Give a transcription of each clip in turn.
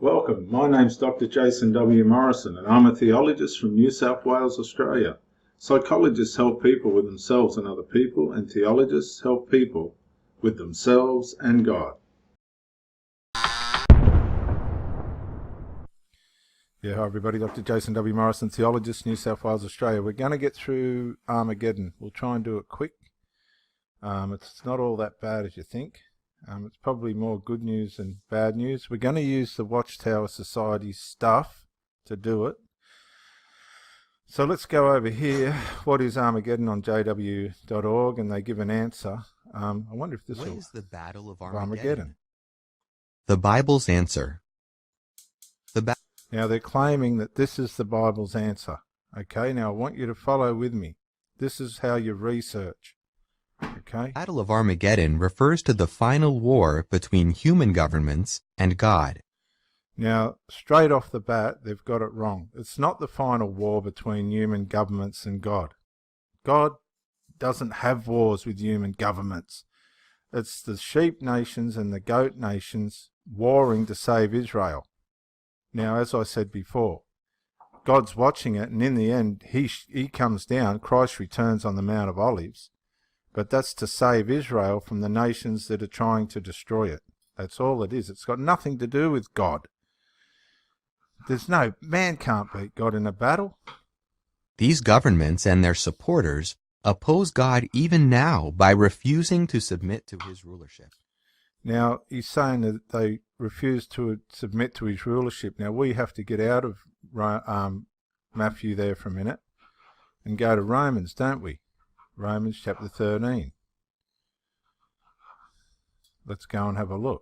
Welcome, my name's Dr. Jason W. Morrison and I'm a theologist from New South Wales, Australia. Psychologists help people with themselves and other people, and theologists help people with themselves and God. Yeah, hi everybody, Dr. Jason W. Morrison, theologist, New South Wales, Australia. We're going to get through Armageddon. We'll try and do it quick. It's not all that bad as you think. It's probably more good news than bad news. We're going to use the Watchtower Society stuff to do it. So let's go over here. What is Armageddon on jw.org? And they give an answer. I wonder if this What will... is the Battle of Armageddon? Armageddon? The Bible's answer. Now they're claiming that this is the Bible's answer. Okay, now I want you to follow with me. This is how you research. Okay. The Battle of Armageddon refers to the final war between human governments and God. Now, straight off the bat, they've got it wrong. It's not the final war between human governments and God. God doesn't have wars with human governments. It's the sheep nations and the goat nations warring to save Israel. Now, as I said before, God's watching it, and in the end, he comes down, Christ returns on the Mount of Olives, but that's to save Israel from the nations that are trying to destroy it. That's all it is. It's got nothing to do with God. Man can't beat God in a battle. These governments and their supporters oppose God even now by refusing to submit to his rulership. Now, he's saying that they refuse to submit to his rulership. Now, we have to get out of Matthew there for a minute and go to Romans, don't we? Romans chapter 13. Let's go and have a look.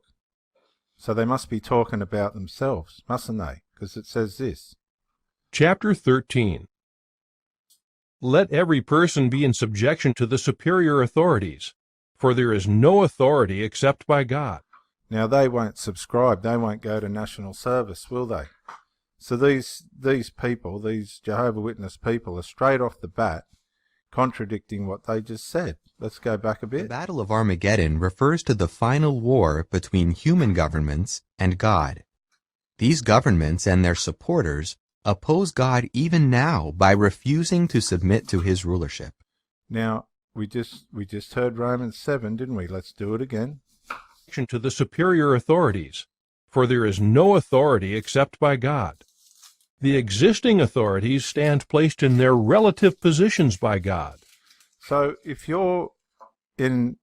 So they must be talking about themselves, mustn't they? Because it says this. Chapter 13. Let every person be in subjection to the superior authorities, for there is no authority except by God. Now they won't subscribe, they won't go to national service, will they? So these people, these Jehovah Witness people, are straight off the bat contradicting what they just said. Let's go back a bit. The Battle of Armageddon refers to the final war between human governments and God. These governments and their supporters oppose God even now by refusing to submit to his rulership. Now, we just heard Romans 7, didn't we? Let's do it again. To the superior authorities, for there is no authority except by God. The existing authorities stand placed in their relative positions by God. So if you're in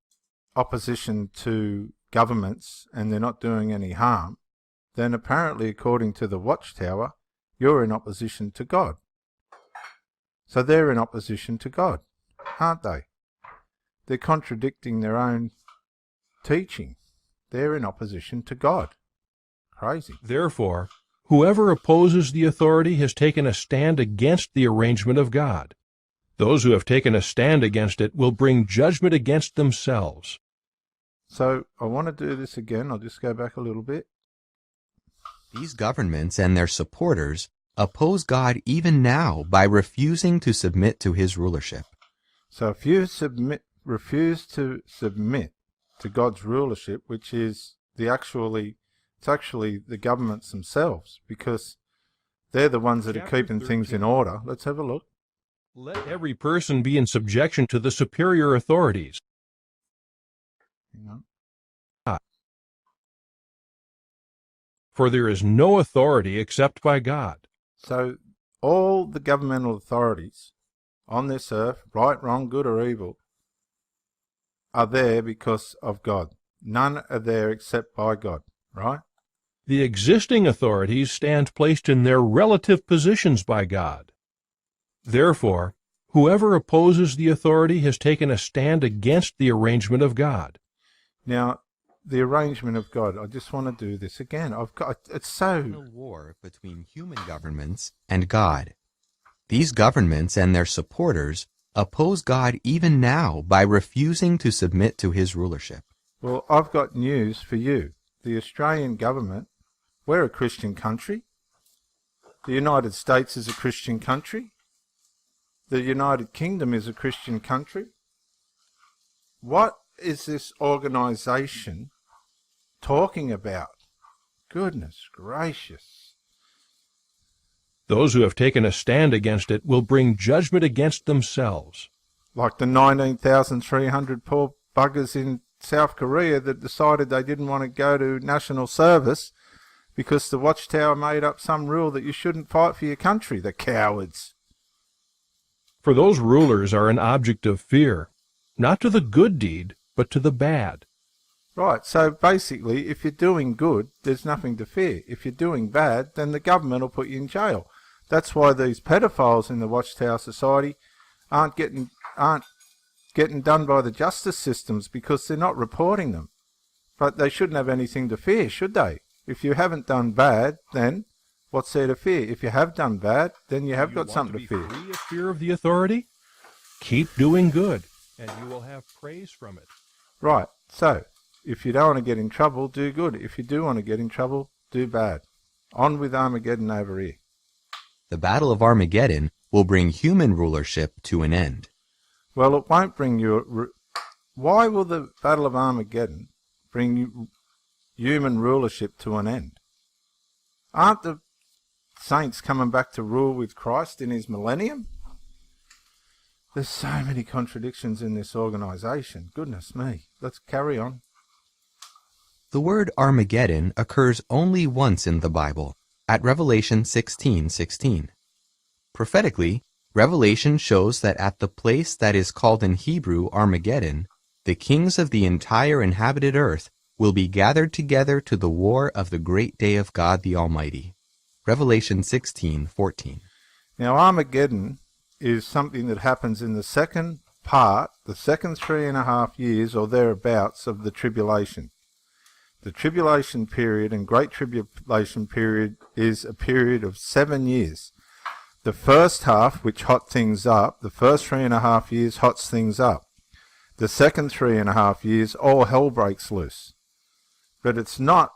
opposition to governments and they're not doing any harm, then apparently, according to the Watchtower, you're in opposition to God. So they're in opposition to God, aren't they? They're contradicting their own teaching. They're in opposition to God. Crazy. Therefore, whoever opposes the authority has taken a stand against the arrangement of God. Those who have taken a stand against it will bring judgment against themselves. So I want to do this again. I'll just go back a little bit. These governments and their supporters oppose God even now by refusing to submit to his rulership. So if you refuse to submit to God's rulership, which is it's actually the governments themselves, because they're the ones that are keeping things in order. Let's have a look. Let every person be in subjection to the superior authorities. Hang on. For there is no authority except by God. So all the governmental authorities on this earth, right, wrong, good or evil, are there because of God. None are there except by God, right? The existing authorities stand placed in their relative positions by God. Therefore, whoever opposes the authority has taken a stand against the arrangement of God. Now, the arrangement of God, I just want to do this again. It's so... war between human governments and God. These governments and their supporters oppose God even now by refusing to submit to his rulership. Well, I've got news for you. The Australian government, we're a Christian country. The United States is a Christian country. The United Kingdom is a Christian country. What is this organisation talking about? Goodness gracious. Those who have taken a stand against it will bring judgment against themselves. Like the 19,300 poor buggers in South Korea that decided they didn't want to go to national service because the Watchtower made up some rule that you shouldn't fight for your country, the cowards. For those rulers are an object of fear, not to the good deed, but to the bad. Right, so basically, if you're doing good, there's nothing to fear. If you're doing bad, then the government will put you in jail. That's why these pedophiles in the Watchtower Society aren't getting done by the justice systems, because they're not reporting them. But they shouldn't have anything to fear, should they? If you haven't done bad, then what's there to fear? If you have done bad, then you have got something to fear. Free of fear of the authority? Keep doing good, and you will have praise from it. Right, so if you don't want to get in trouble, do good. If you do want to get in trouble, do bad. On with Armageddon over here. The Battle of Armageddon will bring human rulership to an end. Well, it won't bring you... Why will the Battle of Armageddon bring human rulership to an end? Aren't the saints coming back to rule with Christ in his millennium? There's so many contradictions in this organisation. Goodness me. Let's carry on. The word Armageddon occurs only once in the Bible, at Revelation 16:16. Prophetically, Revelation shows that at the place that is called in Hebrew Armageddon, the kings of the entire inhabited earth will be gathered together to the war of the great day of God the Almighty. Revelation 16:14. Now, Armageddon is something that happens in the second part, the second 3.5 years or thereabouts of the tribulation. The tribulation period and great tribulation period is a period of 7 years. The first half, which hot things up, the first 3.5 years hots things up. The second 3.5 years, all hell breaks loose. But it's not.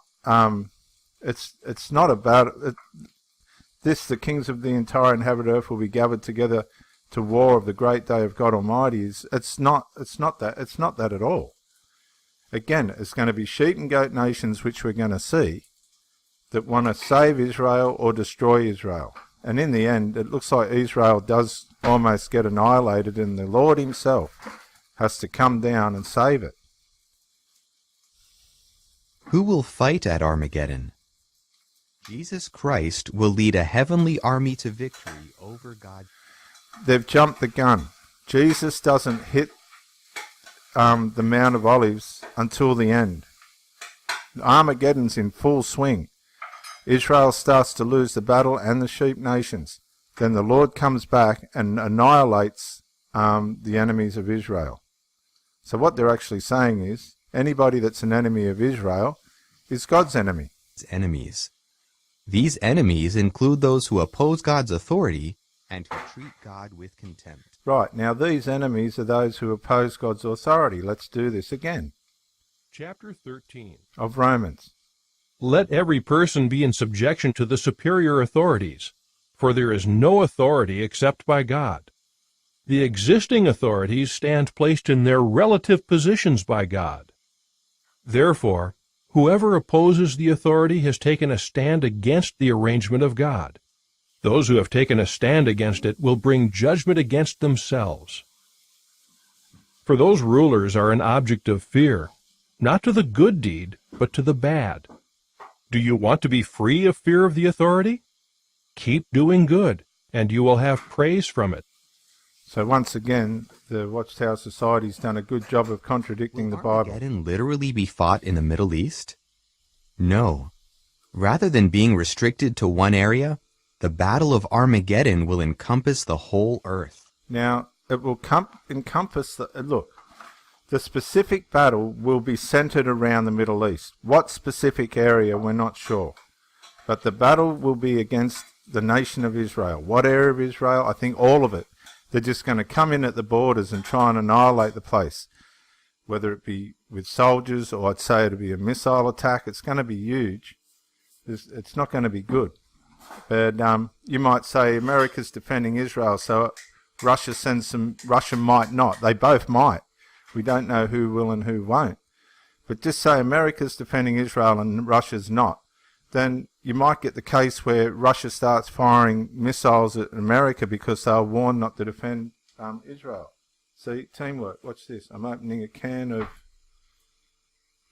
It's not about it. This. The kings of the entire inhabited earth will be gathered together to war of the great day of God Almighty. It's not that. It's not that at all. Again, it's going to be sheep and goat nations, which we're going to see, that want to save Israel or destroy Israel. And in the end, it looks like Israel does almost get annihilated, and the Lord himself has to come down and save it. Who will fight at Armageddon? Jesus Christ will lead a heavenly army to victory over God. They've jumped the gun. Jesus doesn't hit the Mount of Olives until the end. Armageddon's in full swing. Israel starts to lose the battle and the sheep nations. Then the Lord comes back and annihilates the enemies of Israel. So what they're actually saying is, anybody that's an enemy of Israel is God's enemy. Enemies. These enemies include those who oppose God's authority and who treat God with contempt. Right, now these enemies are those who oppose God's authority. Let's do this again. Chapter 13 of Romans. Let every person be in subjection to the superior authorities, for there is no authority except by God. The existing authorities stand placed in their relative positions by God. Therefore, whoever opposes the authority has taken a stand against the arrangement of God. Those who have taken a stand against it will bring judgment against themselves. For those rulers are an object of fear, not to the good deed, but to the bad. Do you want to be free of fear of the authority? Keep doing good, and you will have praise from it. So once again, the Watchtower Society's done a good job of contradicting the Bible. Will Armageddon literally be fought in the Middle East? No. Rather than being restricted to one area, the Battle of Armageddon will encompass the whole earth. Now, it will encompass the specific battle will be centered around the Middle East. What specific area, we're not sure. But the battle will be against the nation of Israel. What area of Israel? I think all of it. They're just going to come in at the borders and try and annihilate the place. Whether it be with soldiers or I'd say it'll be a missile attack, it's going to be huge. It's not going to be good. But you might say America's defending Israel, so Russia might not. They both might. We don't know who will and who won't. But just say America's defending Israel and Russia's not. then you might get the case where Russia starts firing missiles at America because they were warned not to defend Israel. See, teamwork. Watch this. I'm opening a can of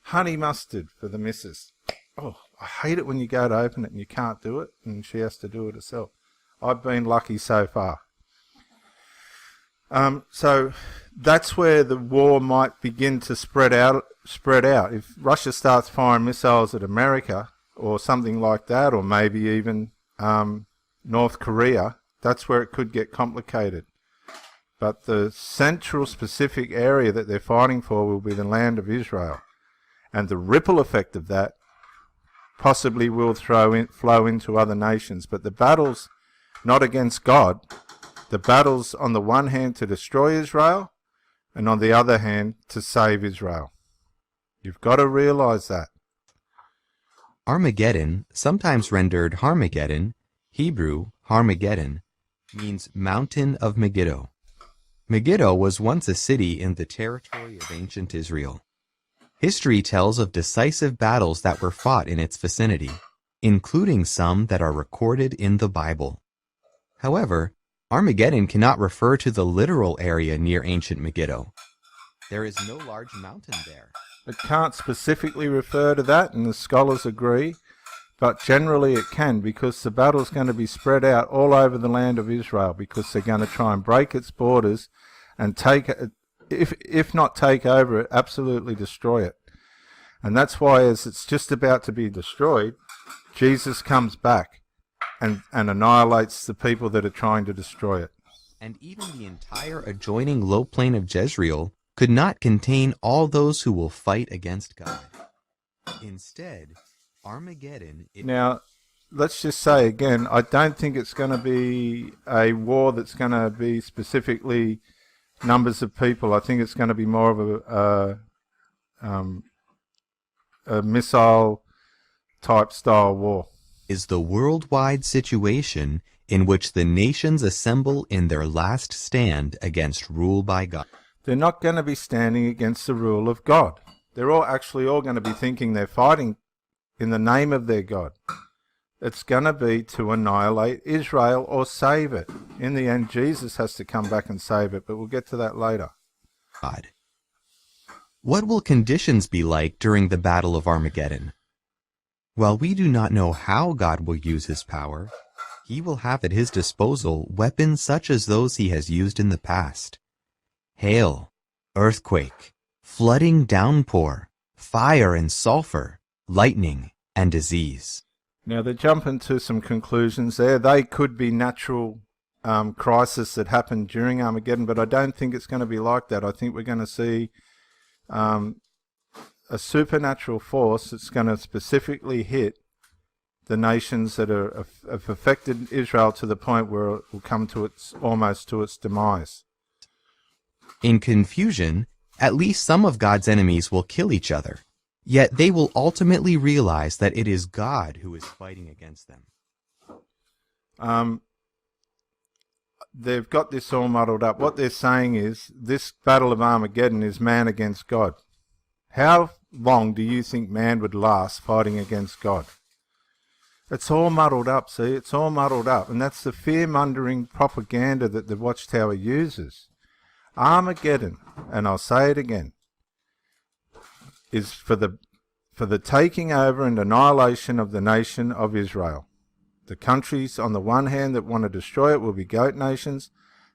honey mustard for the missus. Oh, I hate it when you go to open it and you can't do it, and she has to do it herself. I've been lucky so far. So that's where the war might begin to spread out. If Russia starts firing missiles at America or something like that, or maybe even North Korea, that's where it could get complicated. But the central specific area that they're fighting for will be the land of Israel. And the ripple effect of that possibly will flow into other nations. But the battle's not against God. The battle's on the one hand to destroy Israel, and on the other hand to save Israel. You've got to realize that. Armageddon, sometimes rendered Harmageddon, Hebrew Harmageddon, means mountain of Megiddo. Megiddo was once a city in the territory of ancient Israel. History tells of decisive battles that were fought in its vicinity, including some that are recorded in the Bible. However, Armageddon cannot refer to the literal area near ancient Megiddo. There is no large mountain there. It can't specifically refer to that, and the scholars agree, but generally it can, because the battle's going to be spread out all over the land of Israel, because they're going to try and break its borders and take it, if not take over it, absolutely destroy it. And that's why, as it's just about to be destroyed, Jesus comes back and annihilates the people that are trying to destroy it. And even the entire adjoining low plain of Jezreel could not contain all those who will fight against God. Instead, Armageddon... Now, let's just say again, I don't think it's going to be a war that's going to be specifically numbers of people. I think it's going to be more of a missile-type style war. Is the worldwide situation in which the nations assemble in their last stand against rule by God. They're not going to be standing against the rule of God. They're all going to be thinking they're fighting in the name of their God. It's going to be to annihilate Israel or save it. In the end, Jesus has to come back and save it, but we'll get to that later. God. What will conditions be like during the Battle of Armageddon? While we do not know how God will use his power, he will have at his disposal weapons such as those he has used in the past. Hail, earthquake, flooding downpour, fire and sulfur, lightning and disease. Now they're jumping to some conclusions there. They could be natural crises that happen during Armageddon, but I don't think it's going to be like that. I think we're going to see a supernatural force that's going to specifically hit the nations that have affected Israel to the point where it will come to almost to its demise. In confusion, at least some of God's enemies will kill each other, yet they will ultimately realize that it is God who is fighting against them. They've got this all muddled up. What they're saying is this battle of Armageddon is man against God. How long do you think man would last fighting against God? It's all muddled up, see? It's all muddled up. And that's the fear-mongering propaganda that the Watchtower uses. Armageddon, and I'll say it again, is for the taking over and annihilation of the nation of Israel. The countries on the one hand that want to destroy it will be goat nations.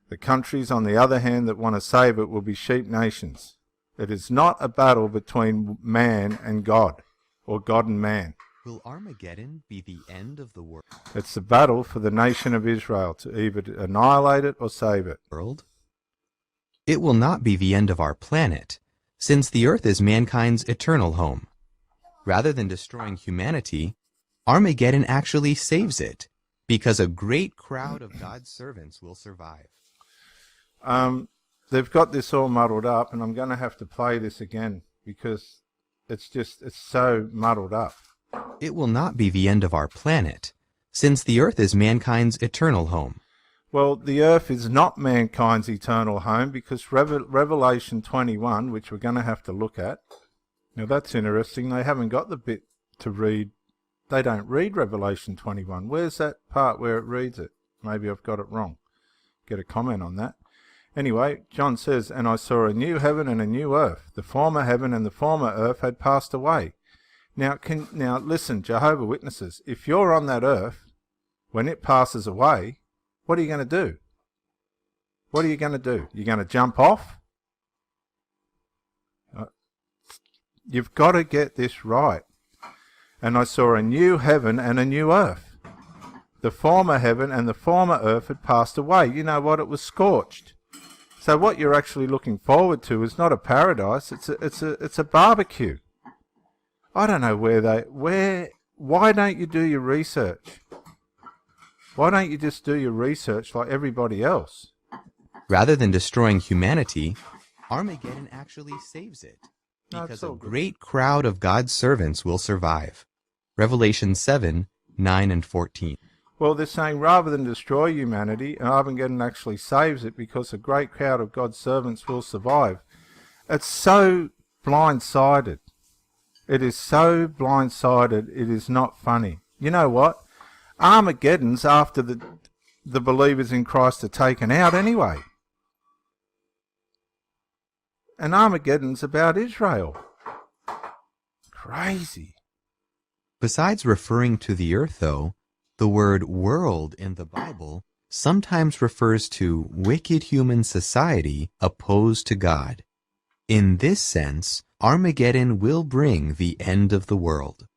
The countries on the other hand that want to save it will be sheep nations. It is not a battle between man and God, or God and man. Will Armageddon be the end of the world? It's a battle for the nation of Israel to either annihilate it or save it. It will not be the end of our planet, since the earth is mankind's eternal home. Rather than destroying humanity, Armageddon actually saves it, because a great crowd of God's servants will survive. They've got this all muddled up, and I'm going to have to play this again, because it's so muddled up. It will not be the end of our planet, since the earth is mankind's eternal home. Well, the earth is not mankind's eternal home, because Revelation 21, which we're going to have to look at. Now that's interesting. They haven't got the bit to read they don't read Revelation 21. Where's that part where it reads it? Maybe I've got it wrong. Get a comment on that. Anyway, John says, "And I saw a new heaven and a new earth. The former heaven and the former earth had passed away." Now listen, Jehovah Witnesses, if you're on that earth, when it passes away, what are you going to do? What are you going to do? You're going to jump off? You've got to get this right. "And I saw a new heaven and a new earth. The former heaven and the former earth had passed away." You know what? It was scorched. So what you're actually looking forward to is not a paradise. It's a barbecue. I don't know why don't you do your research? Why don't you just do your research like everybody else? Rather than destroying humanity, Armageddon actually saves it, No, because it's a all good. great crowd of God's servants will survive. Revelation 7, 9 and 14. Well, they're saying rather than destroy humanity, Armageddon actually saves it because a great crowd of God's servants will survive. It's so blind-sided. It is so blind-sided, it is not funny. You know what? Armageddon's after the believers in Christ are taken out anyway. And Armageddon's about Israel. Crazy. Besides referring to the earth, though, the word world in the Bible sometimes refers to wicked human society opposed to God. In this sense, Armageddon will bring the end of the world.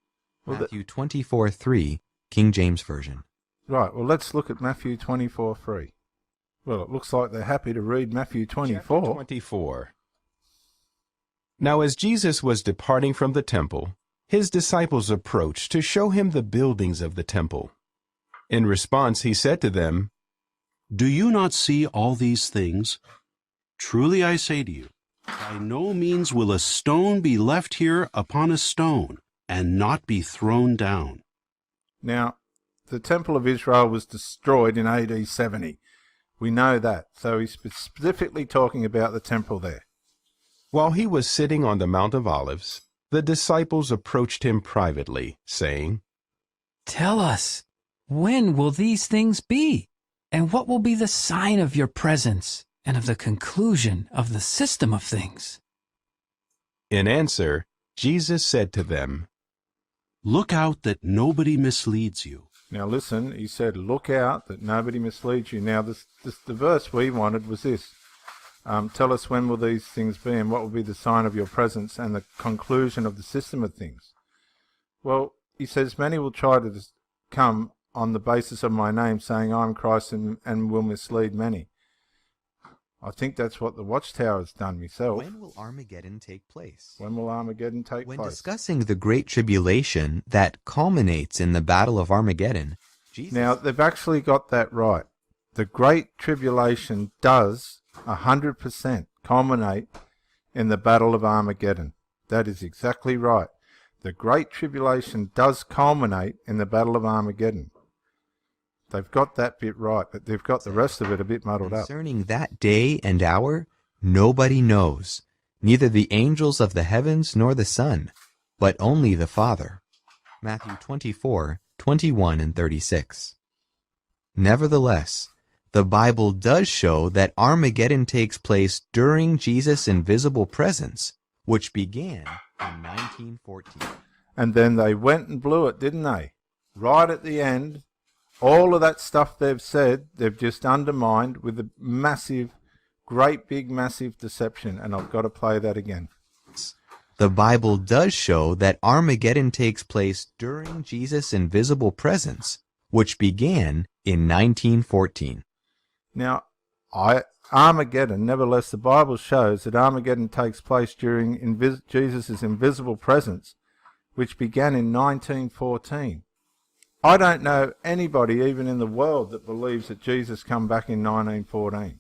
Well, Matthew 24:3, King James Version. Right, well, let's look at Matthew 24:3. Well, it looks like they're happy to read Matthew 24. Chapter 24. Now as Jesus was departing from the temple, his disciples approached to show him the buildings of the temple. In response, he said to them, "Do you not see all these things? Truly I say to you, by no means will a stone be left here upon a stone, and not be thrown down." Now, the Temple of Israel was destroyed in AD 70. We know that. So he's specifically talking about the temple there. While he was sitting on the Mount of Olives, the disciples approached him privately, saying, "Tell us, when will these things be? And what will be the sign of your presence and of the conclusion of the system of things?" In answer, Jesus said to them, "Look out that nobody misleads you. Now listen, he said, look out that nobody misleads you. Now the verse we wanted was this. Tell us when will these things be and what will be the sign of your presence and the conclusion of the system of things. Well, he says, many will try to come on the basis of my name, saying I'm Christ, and will mislead many. I think that's what the Watchtower's done myself. When will Armageddon take place? When will Armageddon take When place? discussing the Great Tribulation that culminates in the Battle of Armageddon, Jesus... Now, they've actually got that right. The Great Tribulation does 100% culminate in the Battle of Armageddon. That is exactly right. The Great Tribulation does culminate in the Battle of Armageddon. They've got that bit right, but they've got the rest of it a bit muddled up. Concerning that day and hour, nobody knows, neither the angels of the heavens nor the Son, but only the Father. Matthew 24, 21 and 36. Nevertheless, the Bible does show that Armageddon takes place during Jesus' invisible presence, which began in 1914. And then they went and blew it, didn't they? Right at the end, all of that stuff they've said, they've just undermined with a massive, great big massive deception. And I've got to play that again. The Bible does show that Armageddon takes place during Jesus' invisible presence, which began in 1914. Now, Armageddon, nevertheless, the Bible shows that Armageddon takes place during Jesus' invisible presence, which began in 1914. I don't know anybody, even in the world, that believes that Jesus come back in 1914.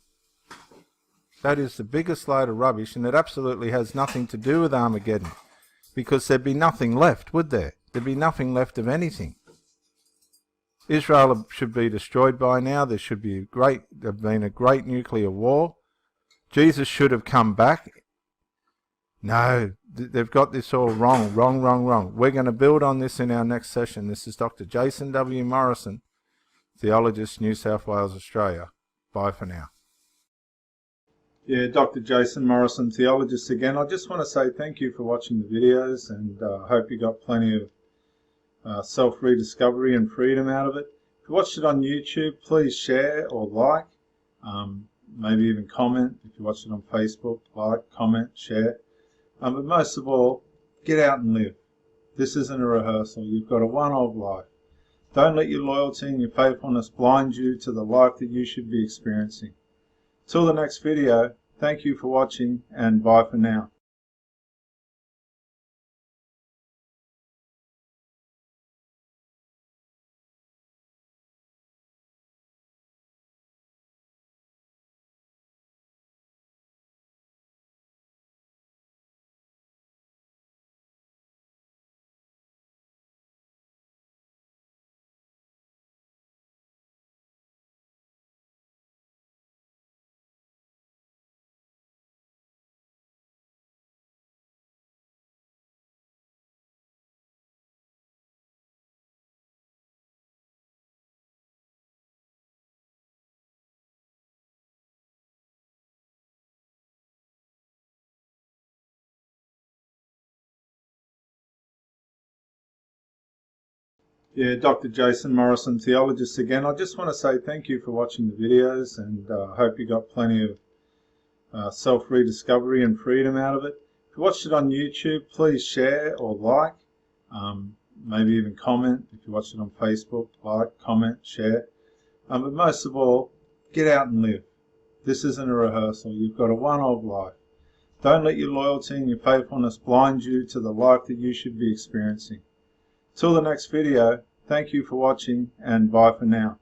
That is the biggest load of rubbish, and it absolutely has nothing to do with Armageddon, because there'd be nothing left, would there? There'd be nothing left of anything. Israel should be destroyed by now. There should be have been a great nuclear war. Jesus should have come back No, they've got this all wrong. We're going to build on this in our next session. This is Dr. Jason W. Morrison, theologist, New South Wales, Australia. Bye for now. Yeah, Dr. Jason Morrison, theologist again. I just want to say thank you for watching the videos, and I hope you got plenty of self-rediscovery and freedom out of it. If you watched it on YouTube, please share or like, maybe even comment. If you watch it on Facebook, like, comment, share. But most of all, get out and live. This isn't a rehearsal. You've got a one-off life. Don't let your loyalty and your faithfulness blind you to the life that you should be experiencing. Till the next video, thank you for watching, and bye for now. Yeah, Dr. Jason Morrison, theologist again. I just want to say thank you for watching the videos, and I hope you got plenty of self-rediscovery and freedom out of it. If you watched it on YouTube, please share or like, maybe even comment. If you watch it on Facebook, like, comment, share. But most of all, get out and live. This isn't a rehearsal. You've got a one-off life. Don't let your loyalty and your faithfulness blind you to the life that you should be experiencing. Till the next video, thank you for watching, and bye for now.